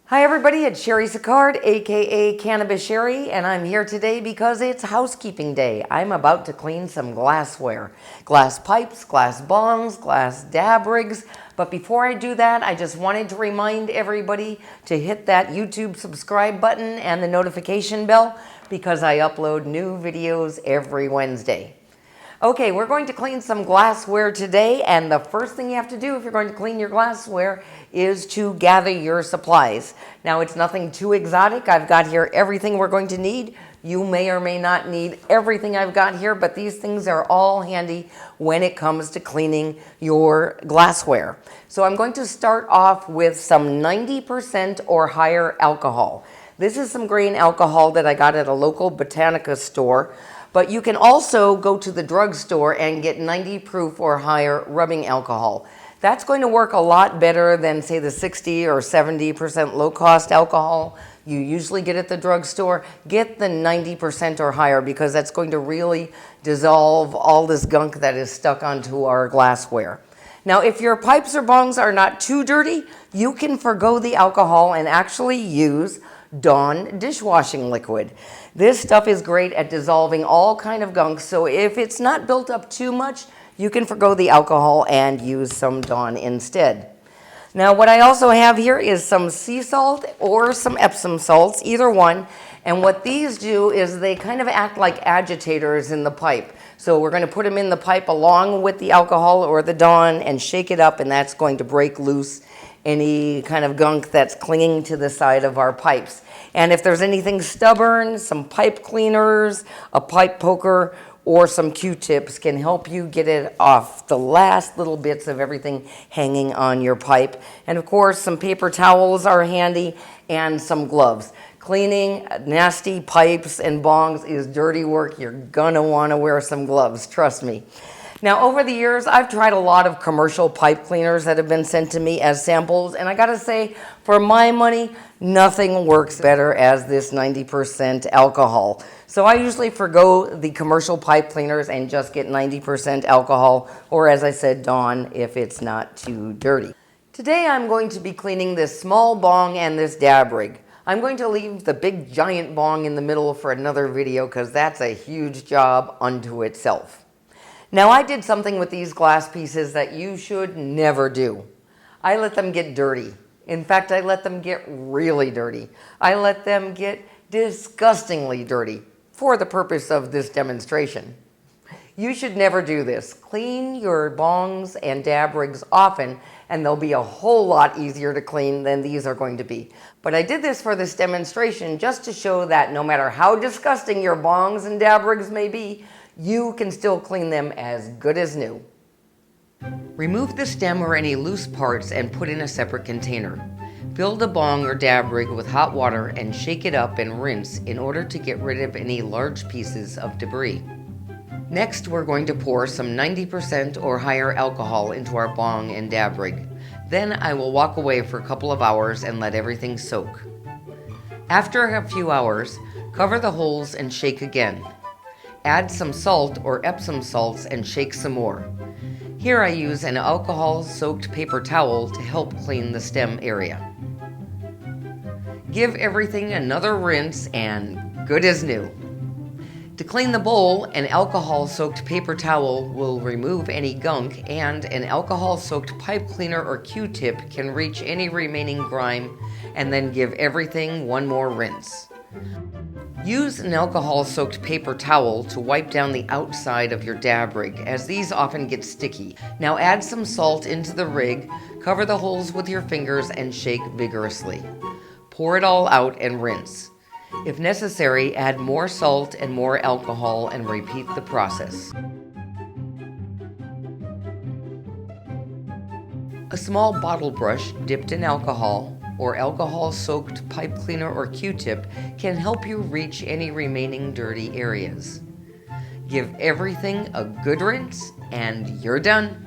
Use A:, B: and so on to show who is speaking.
A: Hi everybody, it's Cheri Sicard, aka Cannabis Cheri, and I'm here today because it's housekeeping day. I'm about to clean some glassware. Glass pipes, glass bongs, glass dab rigs. But before I do that, I just wanted to remind everybody to hit that YouTube subscribe button and the notification bell because I upload new videos every Wednesday. Okay, we're going to clean some glassware today, and the first thing you have to do if you're going to clean your glassware is to gather your supplies. Now, it's nothing too exotic. I've got here everything we're going to need. You may or may not need everything I've got here, but these things are all handy when it comes to cleaning your glassware. So I'm going to start off with some 90% or higher alcohol. This is some grain alcohol that I got at a local Botanica store. But you can also go to the drugstore and get 90 proof or higher rubbing alcohol. That's going to work a lot better than, say, the 60 or 70% low-cost alcohol you usually get at the drugstore. Get the 90% or higher because that's going to really dissolve all this gunk that is stuck onto our glassware. Now, if your pipes or bongs are not too dirty, you can forgo the alcohol and actually use Dawn dishwashing liquid. This stuff is great at dissolving all kind of gunk, so if it's not built up too much, you can forgo the alcohol and use some Dawn instead. Now, what I also have here is some sea salt or some Epsom salts, either one, and what these do is they kind of act like agitators in the pipe. So we're going to put them in the pipe along with the alcohol or the Dawn and shake it up, and that's going to break loose any kind of gunk that's clinging to the side of our pipes. And if there's anything stubborn, some pipe cleaners, a pipe poker, or some Q-tips can help you get it off the last little bits of everything hanging on your pipe. And of course, some paper towels are handy and some gloves. Cleaning nasty pipes and bongs is dirty work. You're gonna wanna wear some gloves, trust me. Now, over the years, I've tried a lot of commercial pipe cleaners that have been sent to me as samples, and I gotta say, for my money, nothing works better as this 90% alcohol. So I usually forgo the commercial pipe cleaners and just get 90% alcohol, or as I said, Dawn, if it's not too dirty. Today, I'm going to be cleaning this small bong and this dab rig. I'm going to leave the big giant bong in the middle for another video because that's a huge job unto itself. Now, I did something with these glass pieces that you should never do. I let them get dirty. In fact, I let them get really dirty. I let them get disgustingly dirty for the purpose of this demonstration. You should never do this. Clean your bongs and dab rigs often, and they'll be a whole lot easier to clean than these are going to be. But I did this for this demonstration just to show that no matter how disgusting your bongs and dab rigs may be, you can still clean them as good as new. Remove the stem or any loose parts and put in a separate container. Fill the bong or dab rig with hot water and shake it up and rinse in order to get rid of any large pieces of debris. Next, we're going to pour some 90% or higher alcohol into our bong and dab rig. Then I will walk away for a couple of hours and let everything soak. After a few hours, cover the holes and shake again. Add some salt or Epsom salts and shake some more. Here I use an alcohol-soaked paper towel to help clean the stem area. Give everything another rinse and good as new. To clean the bowl, an alcohol-soaked paper towel will remove any gunk, and an alcohol-soaked pipe cleaner or Q-tip can reach any remaining grime and then give everything one more rinse. Use an alcohol-soaked paper towel to wipe down the outside of your dab rig, as these often get sticky. Now add some salt into the rig, cover the holes with your fingers, and shake vigorously. Pour it all out and rinse. If necessary, add more salt and more alcohol and repeat the process. A small bottle brush dipped in alcohol or alcohol-soaked pipe cleaner or Q-tip can help you reach any remaining dirty areas. Give everything a good rinse and you're done.